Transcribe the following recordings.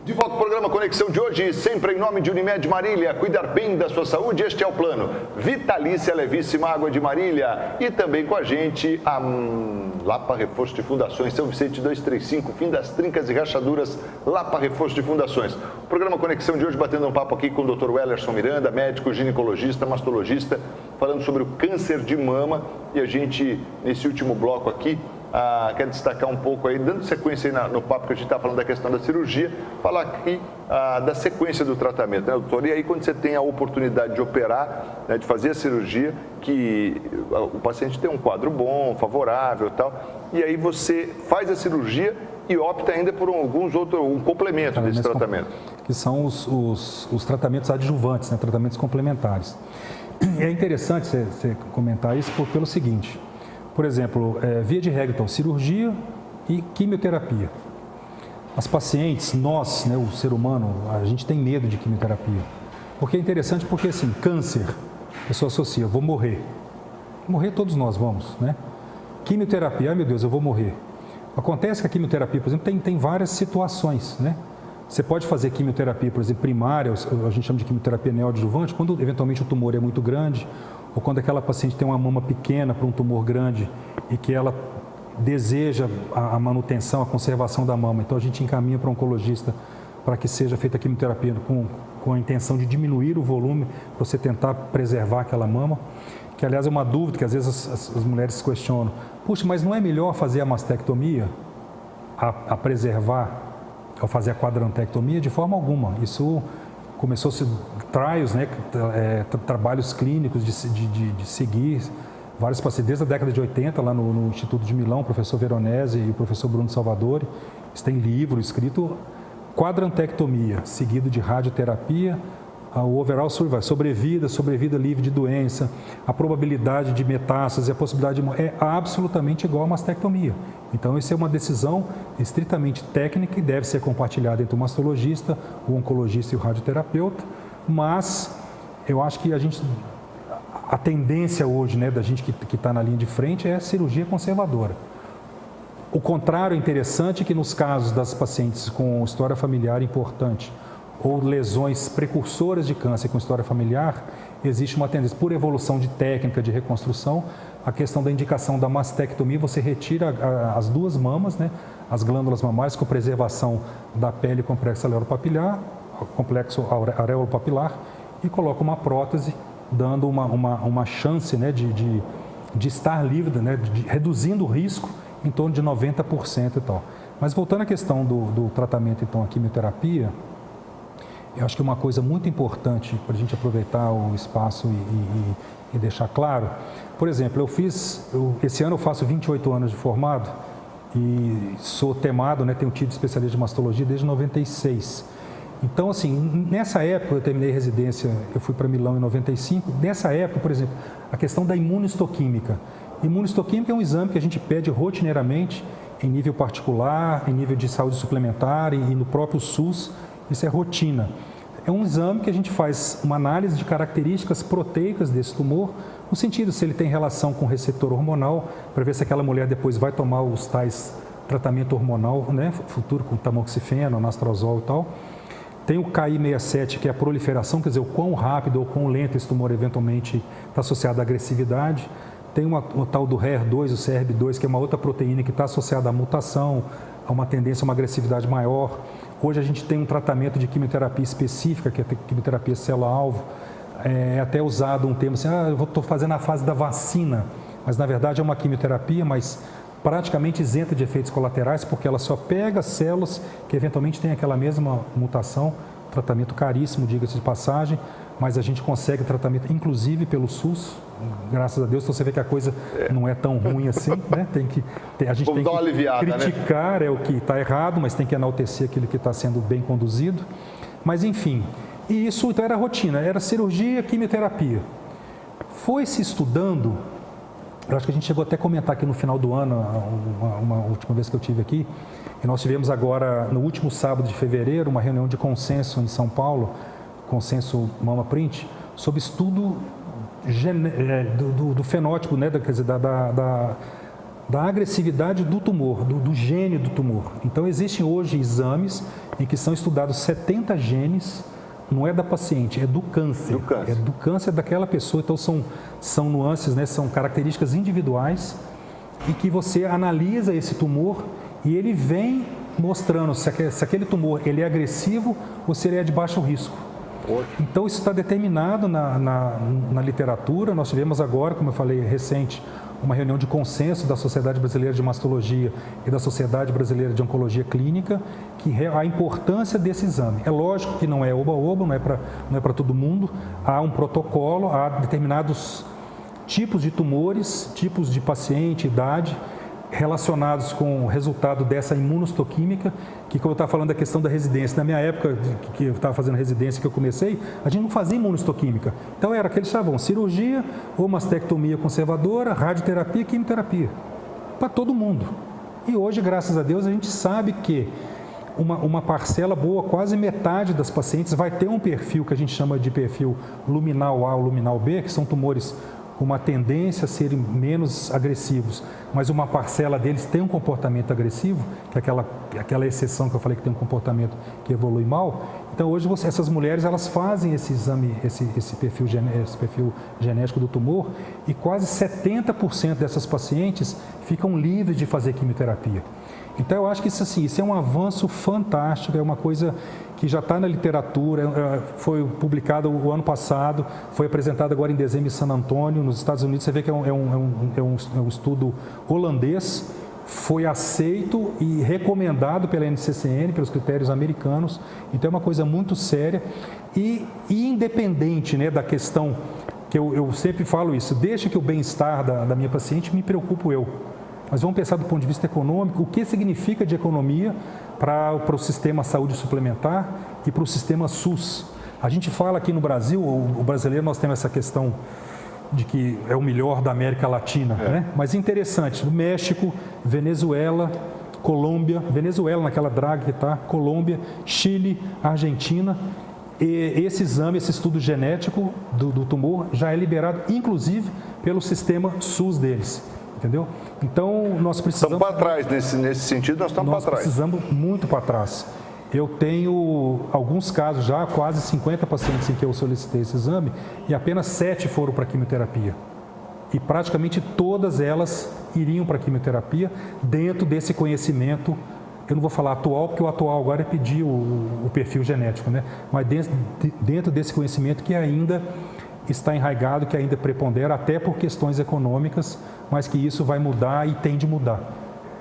De volta ao programa Conexão de hoje, sempre em nome de Unimed Marília, cuidar bem da sua saúde, este é o plano. Vitalícia Levíssima Água de Marília e também com a gente a Lapa Reforço de Fundações, São Vicente 235, fim das trincas e rachaduras, Lapa Reforço de Fundações. O programa Conexão de hoje batendo um papo aqui com o Dr. Wellerson Miranda, médico, ginecologista, mastologista, falando sobre o câncer de mama e a gente, nesse último bloco aqui, quero destacar um pouco aí, dando sequência aí no papo que a gente está falando da questão da cirurgia, falar aqui da sequência do tratamento, né, doutor? E aí, quando você tem a oportunidade de operar, né, de fazer a cirurgia, que o paciente tem um quadro bom, favorável e tal, e aí você faz a cirurgia e opta ainda por alguns outros, um complemento desse tratamento. Que são os tratamentos adjuvantes, né, tratamentos complementares. E é interessante você comentar isso pelo seguinte. Por exemplo, via de regra, então, cirurgia e quimioterapia. As pacientes, nós, né, o ser humano, a gente tem medo de quimioterapia. Porque é interessante porque, assim, câncer, a pessoa associa, vou morrer. Morrer todos nós vamos, né? Quimioterapia, ai meu Deus, eu vou morrer. Acontece que a quimioterapia, por exemplo, tem várias situações, né? Você pode fazer quimioterapia, por exemplo, primária, a gente chama de quimioterapia neoadjuvante, quando eventualmente o tumor é muito grande, ou quando aquela paciente tem uma mama pequena para um tumor grande e que ela deseja a manutenção, a conservação da mama. Então, a gente encaminha para um oncologista para que seja feita a quimioterapia com a intenção de diminuir o volume, para você tentar preservar aquela mama. Que, aliás, é uma dúvida que às vezes as mulheres se questionam. Puxa, mas não é melhor fazer a mastectomia, a preservar, ao fazer a quadrantectomia? De forma alguma. Isso começou-se trials, né, trabalhos clínicos de seguir vários pacientes, desde a década de 80, lá no Instituto de Milão, o professor Veronese e o professor Bruno Salvadori, eles têm livro escrito quadrantectomia, seguido de radioterapia, o overall survival, sobrevida livre de doença, a probabilidade de metástase, a possibilidade de é absolutamente igual a mastectomia. Então, isso é uma decisão estritamente técnica e deve ser compartilhada entre o mastologista, o oncologista e o radioterapeuta, mas eu acho que a tendência hoje, né, da gente que está na linha de frente é a cirurgia conservadora. O contrário é interessante que nos casos das pacientes com história familiar importante, ou lesões precursoras de câncer com história familiar, existe uma tendência, por evolução de técnica de reconstrução, a questão da indicação da mastectomia, você retira as duas mamas, né, as glândulas mamárias com preservação da pele complexo areopapilar, complexo areopapilar, e coloca uma prótese, dando uma chance, né, de estar livre, né, reduzindo o risco em torno de 90% e tal. Mas voltando à questão do tratamento, então, a quimioterapia, eu acho que uma coisa muito importante para a gente aproveitar o espaço e deixar claro, por exemplo, esse ano eu faço 28 anos de formado e sou temado, né, tenho tido especialista de mastologia desde 96. Então, assim, nessa época eu terminei residência, eu fui para Milão em 95, nessa época, por exemplo, a questão da imunistoquímica. Imunistoquímica é um exame que a gente pede rotineiramente em nível particular, em nível de saúde suplementar e no próprio SUS. Isso é rotina. É um exame que a gente faz uma análise de características proteicas desse tumor, no sentido se ele tem relação com o receptor hormonal, para ver se aquela mulher depois vai tomar os tais tratamento hormonal, né, futuro com tamoxifeno, anastrozol e tal. Tem o KI67, que é a proliferação, quer dizer, o quão rápido ou quão lento esse tumor eventualmente está associado à agressividade. Tem o tal do HER2, o CRB2, que é uma outra proteína que está associada à mutação, a uma tendência a uma agressividade maior. Hoje a gente tem um tratamento de quimioterapia específica, que é a quimioterapia célula-alvo. É até usado um termo assim, eu estou fazendo a fase da vacina, mas na verdade é uma quimioterapia, mas praticamente isenta de efeitos colaterais, porque ela só pega células que eventualmente têm aquela mesma mutação, tratamento caríssimo, diga-se de passagem, mas a gente consegue tratamento, inclusive pelo SUS, graças a Deus. Então você vê que a coisa não é tão ruim assim, né? A gente tem que criticar, né? O que está errado, mas tem que enaltecer aquilo que está sendo bem conduzido. Mas enfim, e isso então era rotina, era cirurgia, quimioterapia. Foi se estudando, eu acho que a gente chegou até a comentar aqui no final do ano, uma última vez que eu estive aqui, e nós tivemos agora, no último sábado de fevereiro, uma reunião de consenso em São Paulo, consenso Mama Print, sobre estudo do fenótipo, né, quer dizer, da agressividade do tumor, do gene do tumor. Então, existem hoje exames em que são estudados 70 genes, não é da paciente, é do câncer. É do câncer daquela pessoa. Então, são nuances, né? São características individuais e que você analisa esse tumor e ele vem mostrando se aquele tumor ele é agressivo ou se ele é de baixo risco. Então, isso está determinado na literatura. Nós tivemos agora, como eu falei, recente, uma reunião de consenso da Sociedade Brasileira de Mastologia e da Sociedade Brasileira de Oncologia Clínica, que a importância desse exame. É lógico que não é oba-oba, não é para todo mundo. Há um protocolo, há determinados tipos de tumores, tipos de paciente, idade, relacionados com o resultado dessa imunohistoquímica, que, como eu estava falando da questão da residência, na minha época que eu estava fazendo residência, que eu comecei, a gente não fazia imunohistoquímica. Então, era aqueles chavão, cirurgia, ou mastectomia conservadora, radioterapia e quimioterapia, para todo mundo. E hoje, graças a Deus, a gente sabe que uma parcela boa, quase metade das pacientes vai ter um perfil que a gente chama de perfil luminal A ou luminal B, que são tumores com uma tendência a serem menos agressivos, mas uma parcela deles tem um comportamento agressivo, que é aquela exceção que eu falei que tem um comportamento que evolui mal. Então, hoje, essas mulheres elas fazem esse exame, esse perfil genético do tumor, e quase 70% dessas pacientes ficam livres de fazer quimioterapia. Então, eu acho que isso é um avanço fantástico, é uma coisa que já está na literatura, foi publicado o ano passado, foi apresentado agora em dezembro em San Antônio, nos Estados Unidos. Você vê que é um estudo holandês, foi aceito e recomendado pela NCCN, pelos critérios americanos. Então, é uma coisa muito séria e independente, né, da questão, que eu sempre falo isso, deixa que o bem-estar da minha paciente me preocupo eu. Mas vamos pensar do ponto de vista econômico, o que significa de economia para o sistema saúde suplementar e para o sistema SUS. A gente fala aqui no Brasil, o brasileiro, nós temos essa questão de que é o melhor da América Latina, né? Mas interessante, no México, Venezuela, Colômbia, Venezuela naquela draga que está, Colômbia, Chile, Argentina, e esse exame, esse estudo genético do tumor já é liberado, inclusive, pelo sistema SUS deles. Entendeu? Então, nós precisamos... Estamos para trás, nesse sentido, nós estamos para trás. Nós precisamos muito para trás. Eu tenho alguns casos já, quase 50 pacientes em que eu solicitei esse exame, e apenas 7 foram para quimioterapia. E praticamente todas elas iriam para quimioterapia dentro desse conhecimento, eu não vou falar atual, porque o atual agora é pedir o perfil genético, né? Mas dentro desse conhecimento que ainda está enraizado, que ainda prepondera, até por questões econômicas, mas que isso vai mudar e tem de mudar,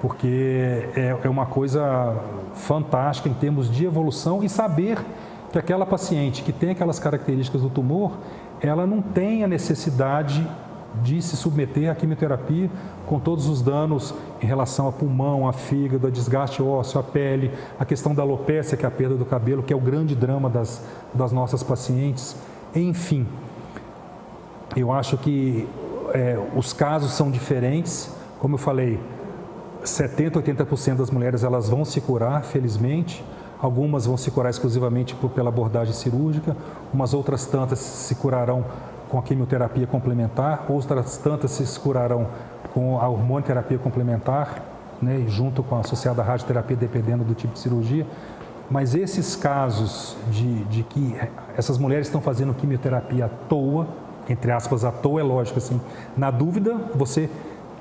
porque é uma coisa fantástica em termos de evolução, e saber que aquela paciente que tem aquelas características do tumor, ela não tem a necessidade de se submeter à quimioterapia com todos os danos em relação a pulmão, a fígado, a desgaste ósseo, a pele, a questão da alopécia, que é a perda do cabelo, que é o grande drama das nossas pacientes. Enfim, eu acho que os casos são diferentes. Como eu falei, 70%, 80% das mulheres elas vão se curar, felizmente. Algumas vão se curar exclusivamente pela abordagem cirúrgica, umas outras tantas se curarão com a quimioterapia complementar, outras tantas se curarão com a hormonoterapia complementar, né, junto com a associada à radioterapia, dependendo do tipo de cirurgia. Mas esses casos de que essas mulheres estão fazendo quimioterapia à toa, entre aspas, à toa, é lógico, assim, na dúvida você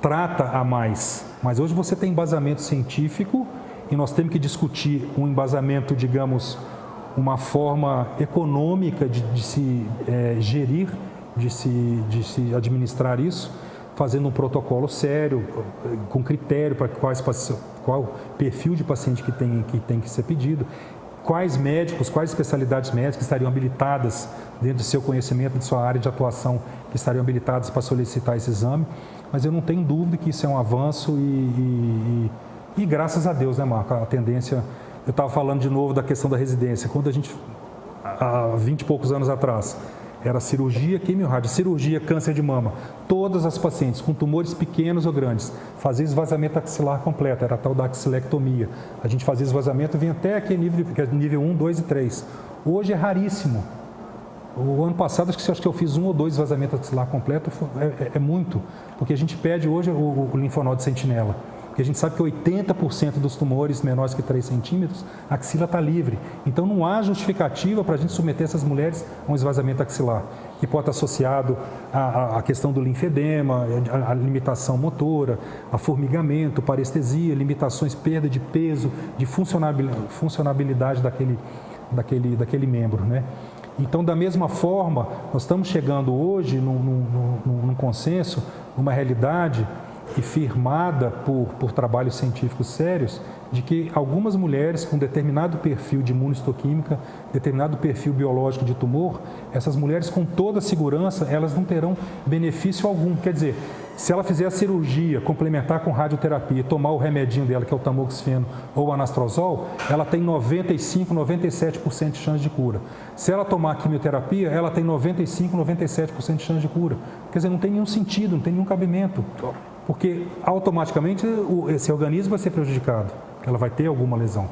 trata a mais, mas hoje você tem embasamento científico e nós temos que discutir um embasamento, digamos, uma forma econômica de se gerir, de se administrar isso, fazendo um protocolo sério, com critério para qual perfil de paciente que tem que ser pedido, quais médicos, quais especialidades médicas estariam habilitadas dentro do seu conhecimento, de sua área de atuação, que estariam habilitadas para solicitar esse exame. Mas eu não tenho dúvida que isso é um avanço e graças a Deus, né, Marco? A tendência, eu estava falando de novo da questão da residência. Quando a gente, há 20 e poucos anos atrás, era cirurgia, quimio-rádio, cirurgia, câncer de mama. Todas as pacientes com tumores pequenos ou grandes faziam esvaziamento axilar completo, era a tal da axilectomia. A gente fazia esvaziamento, vinha até aquele nível 1, 2 e 3. Hoje é raríssimo. O ano passado, acho que eu fiz 1 ou 2 vazamentos axilar completo, é muito, porque a gente pede hoje o linfonodo sentinela. Porque a gente sabe que 80% dos tumores menores que 3 centímetros, a axila está livre. Então, não há justificativa para a gente submeter essas mulheres a um esvaziamento axilar, que pode estar associado à questão do linfedema, à limitação motora, a formigamento, parestesia, limitações, perda de peso, de funcionabilidade daquele membro, né? Então, da mesma forma, nós estamos chegando hoje num consenso, numa realidade e firmada por trabalhos científicos sérios, de que algumas mulheres com determinado perfil de imunohistoquímica, determinado perfil biológico de tumor, essas mulheres com toda segurança, elas não terão benefício algum. Quer dizer, se ela fizer a cirurgia, complementar com radioterapia, tomar o remedinho dela, que é o tamoxifeno ou o anastrozol, ela tem 95, 97% de chance de cura. Se ela tomar quimioterapia, ela tem 95, 97% de chance de cura. Quer dizer, não tem nenhum sentido, não tem nenhum cabimento. Porque automaticamente esse organismo vai ser prejudicado, ela vai ter alguma lesão,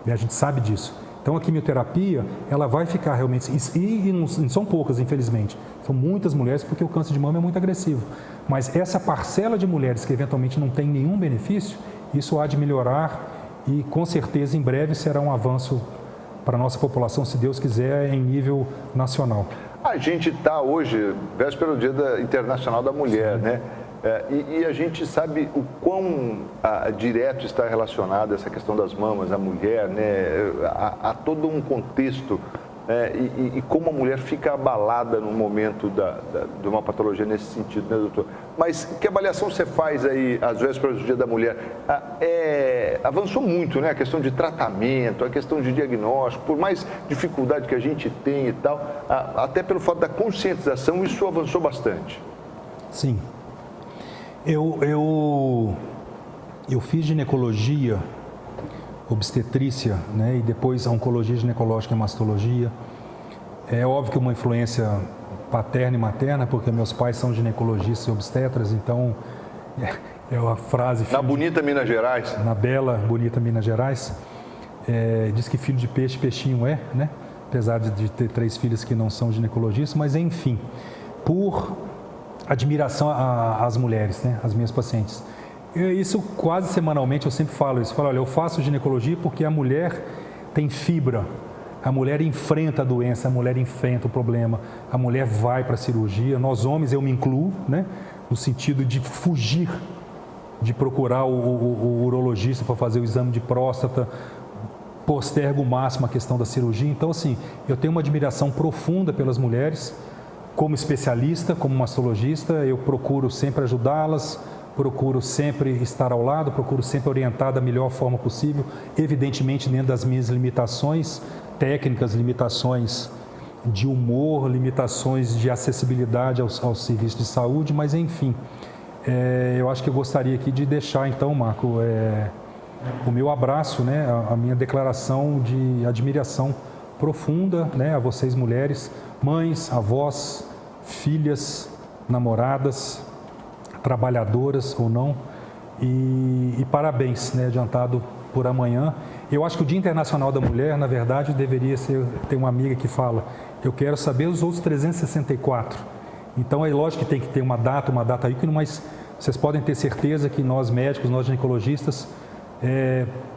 e a gente sabe disso. Então a quimioterapia, ela vai ficar realmente, e não são poucas, infelizmente, são muitas mulheres, porque o câncer de mama é muito agressivo. Mas essa parcela de mulheres que eventualmente não tem nenhum benefício, isso há de melhorar e com certeza em breve será um avanço para a nossa população, se Deus quiser, em nível nacional. A gente está hoje, véspera do Dia Internacional da Mulher, né? E a gente sabe o quão direto está relacionado essa questão das mamas, a mulher, né? Há todo um contexto, e como a mulher fica abalada no momento de uma patologia nesse sentido, né, doutor? Mas que avaliação você faz aí, às vésperas do Dia da Mulher? Avançou muito, né? A questão de tratamento, a questão de diagnóstico, por mais dificuldade que a gente tem e tal, até pelo fato da conscientização, isso avançou bastante. Sim. Eu fiz ginecologia, obstetrícia, né, e depois a oncologia ginecológica e mastologia. É óbvio que uma influência paterna e materna, porque meus pais são ginecologistas e obstetras, então é uma frase... Na bonita Minas Gerais. Na bela, bonita Minas Gerais. Diz que filho de peixe, peixinho é, né? Apesar de ter 3 filhas que não são ginecologistas, mas enfim, por admiração às mulheres, né, às minhas pacientes. Isso quase semanalmente eu sempre falo isso. Olha, eu faço ginecologia porque a mulher tem fibra, a mulher enfrenta a doença, a mulher enfrenta o problema, a mulher vai para a cirurgia. Nós homens, eu me incluo, né, no sentido de fugir, de procurar o urologista para fazer o exame de próstata, postergo o máximo a questão da cirurgia. Então, assim, eu tenho uma admiração profunda pelas mulheres. Como especialista, como mastologista, eu procuro sempre ajudá-las, procuro sempre estar ao lado, procuro sempre orientar da melhor forma possível, evidentemente dentro das minhas limitações técnicas, limitações de humor, limitações de acessibilidade aos serviços de saúde, mas enfim, eu acho que eu gostaria aqui de deixar então, Marco, o meu abraço, né, a minha declaração de admiração profunda, né, a vocês mulheres, mães, avós, filhas, namoradas, trabalhadoras ou não, e parabéns, né, adiantado por amanhã. Eu acho que o Dia Internacional da Mulher, na verdade, deveria ser, tem uma amiga que fala, eu quero saber os outros 364. Então é lógico que tem que ter uma data ícone, mas vocês podem ter certeza que nós médicos, nós ginecologistas,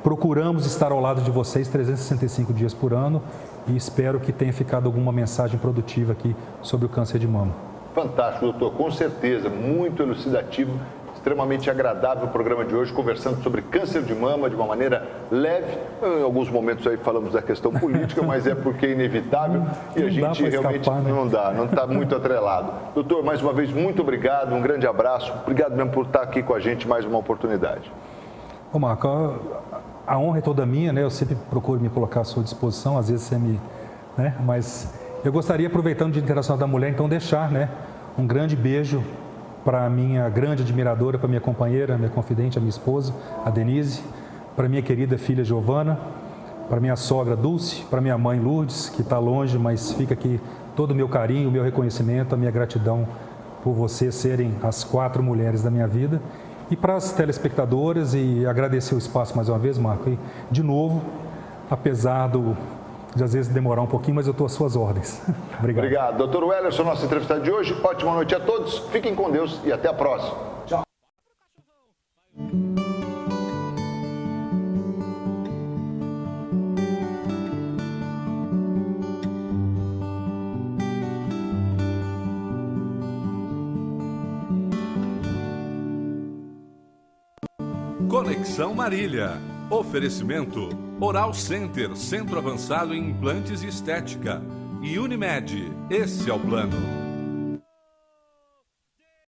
procuramos estar ao lado de vocês 365 dias por ano e espero que tenha ficado alguma mensagem produtiva aqui sobre o câncer de mama. Fantástico, doutor, com certeza, muito elucidativo, extremamente agradável o programa de hoje, conversando sobre câncer de mama de uma maneira leve. Em alguns momentos aí falamos da questão política, mas é porque é inevitável e a gente realmente escapar, né? Não está muito atrelado. Doutor, mais uma vez, muito obrigado, um grande abraço, obrigado mesmo por estar aqui com a gente mais uma oportunidade. Ô Marco, a honra é toda minha, né? Eu sempre procuro me colocar à sua disposição, às vezes você me... né? Mas eu gostaria, aproveitando o Dia Internacional da Mulher, então deixar, né, um grande beijo para a minha grande admiradora, para minha companheira, minha confidente, a minha esposa, a Denise, para minha querida filha Giovana, para minha sogra Dulce, para minha mãe Lourdes, que está longe, mas fica aqui todo o meu carinho, o meu reconhecimento, a minha gratidão por vocês serem as 4 mulheres da minha vida. E para as telespectadoras, e agradecer o espaço mais uma vez, Marco, e de novo, apesar de às vezes demorar um pouquinho, mas eu estou às suas ordens. Obrigado. Obrigado. Doutor Wellerson, nosso entrevistado de hoje. Ótima noite a todos. Fiquem com Deus e até a próxima. Tchau. Conexão Marília. Oferecimento Oral Center, Centro Avançado em Implantes e Estética. E Unimed, esse é o plano.